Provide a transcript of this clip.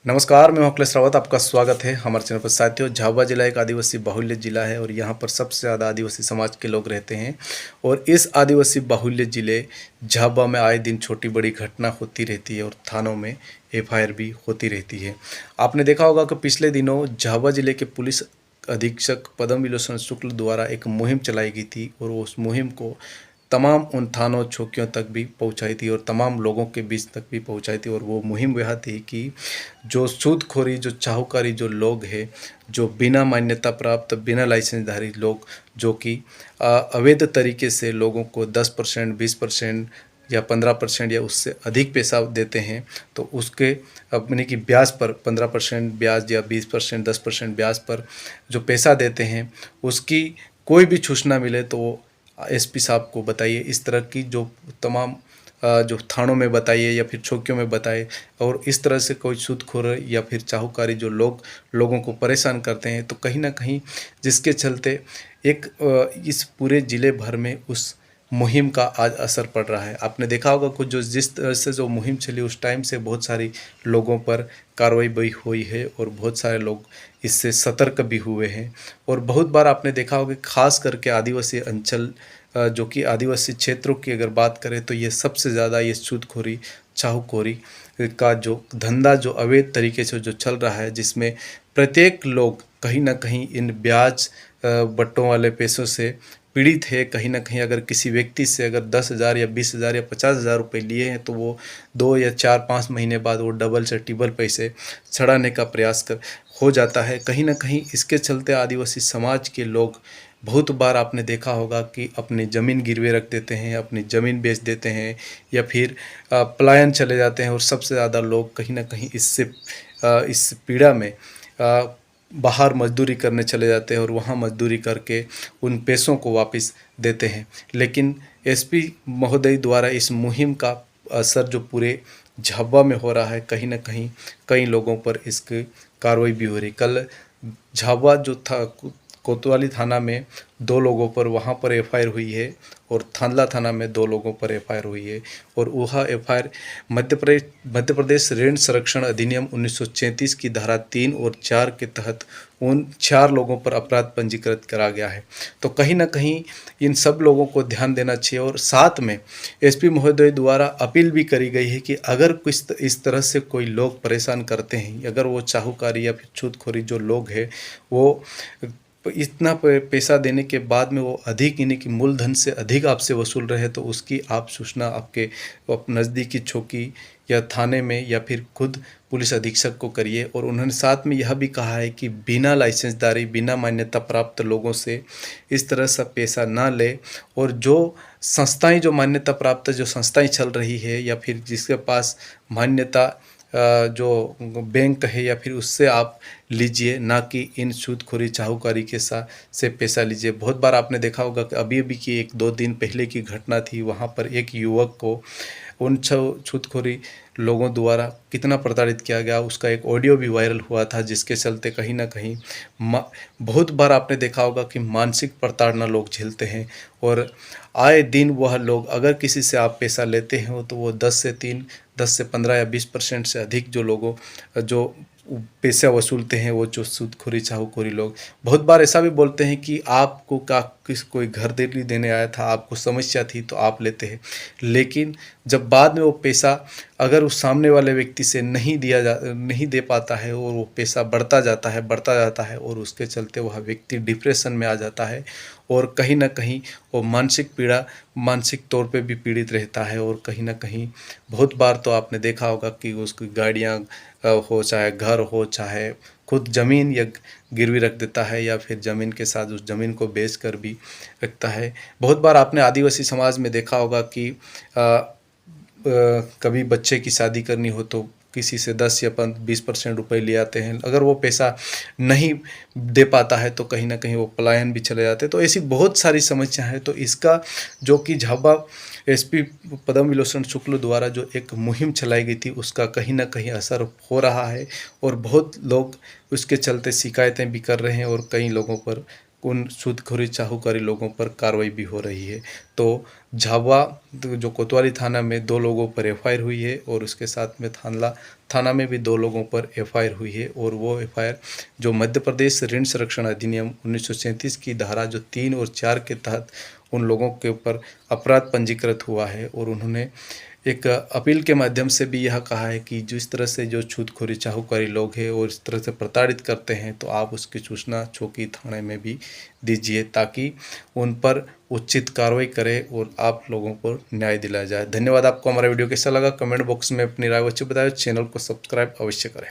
नमस्कार, मैं हूं अखिलेश रावत। आपका स्वागत है हमारे चैनल पर। साथियों, झाबुआ जिला एक आदिवासी बाहुल्य जिला है और यहाँ पर सबसे ज़्यादा आदिवासी समाज के लोग रहते हैं। और इस आदिवासी बाहुल्य जिले झाबुआ में आए दिन छोटी बड़ी घटना होती रहती है और थानों में एफआईआर भी होती रहती है। आपने देखा होगा कि पिछले दिनों झाबुआ जिले के पुलिस अधीक्षक पद्म विलोचन शुक्ल द्वारा एक मुहिम चलाई गई थी और उस मुहिम को तमाम उन थानों चौकियों तक भी पहुंचाई थी और तमाम लोगों के बीच तक भी पहुंचाई थी। और वो मुहिम यह थी कि जो सूदखोरी, जो चाहूकारी जो लोग हैं, जो बिना मान्यता प्राप्त, बिना लाइसेंसधारी लोग जो कि अवैध तरीके से लोगों को 10%, 20% या 15% या उससे अधिक पैसा देते हैं, तो उसके अपने की ब्याज पर 15% ब्याज या 20%, 10% ब्याज पर जो पैसा देते हैं, उसकी कोई भी सूचना मिले तो वो एसपी साहब को बताइए। इस तरह की जो तमाम जो थानों में बताइए या फिर चौकियों में बताइए। और इस तरह से कोई सूदखोर या फिर चाहूकारी जो लोग लोगों को परेशान करते हैं, तो कहीं ना कहीं जिसके चलते एक इस पूरे ज़िले भर में उस मुहिम का आज असर पड़ रहा है। आपने देखा होगा कुछ जो जिस तरह से जो मुहिम चली उस टाइम से बहुत सारी लोगों पर कार्रवाई भी हुई है और बहुत सारे लोग इससे सतर्क भी हुए हैं। और बहुत बार आपने देखा होगा, खास करके आदिवासी अंचल जो कि आदिवासी क्षेत्रों की अगर बात करें, तो ये सबसे ज़्यादा ये सूदखोरी, चाहूखोरी का जो धंधा जो अवैध तरीके से जो चल रहा है, जिसमें प्रत्येक लोग कहीं ना कहीं इन ब्याज बट्टों वाले पैसों से पीड़ित है। कहीं ना कहीं अगर किसी व्यक्ति से अगर 10,000 या 20,000 या 50,000 रुपये लिए हैं, तो वो 2 या 4-5 महीने बाद वो डबल से ट्रिपल पैसे छड़ाने का प्रयास कर हो जाता है। कहीं ना कहीं इसके चलते आदिवासी समाज के लोग बहुत बार आपने देखा होगा कि अपनी ज़मीन गिरवे रख देते हैं, अपनी ज़मीन बेच देते हैं या फिर पलायन चले जाते हैं। और सबसे ज़्यादा लोग कहीं ना कहीं इससे इस पीड़ा में बाहर मजदूरी करने चले जाते हैं और वहाँ मजदूरी करके उन पैसों को वापस देते हैं। लेकिन एसपी महोदय द्वारा इस मुहिम का असर जो पूरे झाबुआ में हो रहा है, कहीं ना कहीं कई लोगों पर इसकी कार्रवाई भी हो रही। कल झाबुआ जो था, कोतवाली थाना में 2 लोगों पर वहाँ पर एफआईआर हुई है और थांदला थाना में 2 लोगों पर एफआईआर हुई है। और वह एफआईआर मध्य प्रदेश ऋण संरक्षण अधिनियम 1933 की धारा 3 और 4 के तहत उन 4 लोगों पर अपराध पंजीकृत करा गया है। तो कहीं ना कहीं इन सब लोगों को ध्यान देना चाहिए। और साथ में एसपी महोदय द्वारा अपील भी करी गई है कि अगर कुछ इस तरह से कोई लोग परेशान करते हैं, अगर वो चाहूकारी या फिर सूदखोरी जो लोग हैं, वो इतना पैसा देने के बाद में वो अधिक यानी कि मूलधन से अधिक आपसे वसूल रहे, तो उसकी आप सूचना आपके नज़दीकी चौकी या थाने में या फिर खुद पुलिस अधीक्षक को करिए। और उन्होंने साथ में यह भी कहा है कि बिना लाइसेंसदारी, बिना मान्यता प्राप्त लोगों से इस तरह से पैसा ना ले। और जो संस्थाएं, जो मान्यता प्राप्त जो संस्थाएं चल रही है या फिर जिसके पास मान्यता जो बैंक है या फिर उससे आप लीजिए, ना कि इन सूदखोरी चाहूकारी के साथ से पैसा लीजिए। बहुत बार आपने देखा होगा कि अभी अभी की 1-2 दिन पहले की घटना थी, वहाँ पर एक युवक को उन सूदखोरी लोगों द्वारा कितना प्रताड़ित किया गया, उसका एक ऑडियो भी वायरल हुआ था, जिसके चलते कहीं ना कहीं बहुत बार आपने देखा होगा कि मानसिक प्रताड़ना लोग झेलते हैं। और आए दिन वह लोग अगर किसी से आप पैसा लेते हो, तो वो 10 से 15 या 20% से अधिक जो लोगों जो पैसा वसूलते हैं, वो जो सूदखोरी चाहूखोरी लोग बहुत बार ऐसा भी बोलते हैं कि आपको कोई घर देने आया था, आपको समस्या थी तो आप लेते हैं। लेकिन जब बाद में वो पैसा अगर उस सामने वाले व्यक्ति से नहीं दे पाता है और वो पैसा बढ़ता जाता है और उसके चलते वह व्यक्ति डिप्रेशन में आ जाता है और कहीं ना कहीं वो मानसिक तौर पे भी पीड़ित रहता है। और कहीं ना कहीं बहुत बार तो आपने देखा होगा कि उसकी गाड़ियाँ हो, चाहे घर हो, चाहे खुद ज़मीन या गिरवी रख देता है या फिर ज़मीन के साथ उस ज़मीन को बेच कर भी रखता है। बहुत बार आपने आदिवासी समाज में देखा होगा कि कभी बच्चे की शादी करनी हो तो किसी से 10 या 20% रुपये ले आते हैं। अगर वो पैसा नहीं दे पाता है तो कहीं ना कहीं वो पलायन भी चले जाते हैं। तो ऐसी बहुत सारी समस्या है। तो इसका जो कि झाबुआ एसपी पद्म विलोचन शुक्ल द्वारा जो एक मुहिम चलाई गई थी, उसका कहीं ना कहीं असर हो रहा है और बहुत लोग उसके चलते शिकायतें भी कर रहे हैं और कई लोगों पर उन सूदखोरी चाहूकारी लोगों पर कार्रवाई भी हो रही है। तो झाबुआ जो कोतवाली थाना में 2 लोगों पर एफआईआर हुई है और उसके साथ में थाना में भी 2 लोगों पर एफआईआर हुई है और वो एफआईआर जो मध्य प्रदेश ऋण संरक्षण अधिनियम 1937 की धारा जो 3 और 4 के तहत उन लोगों के ऊपर अपराध पंजीकृत हुआ है और उन्होंने एक अपील के माध्यम से भी यह कहा है कि जिस तरह से जो छूतखोरी चाहूकारी लोग हैं और इस तरह से प्रताड़ित करते हैं तो आप उसकी सूचना चौकी थाने में भी दीजिए ताकि उन पर उचित कार्रवाई करें और आप लोगों को न्याय दिलाया जाए। धन्यवाद। आपको हमारा वीडियो कैसा लगा कमेंट बॉक्स में अपनी राय अवश्य बताएं। चैनल को सब्सक्राइब अवश्य करें।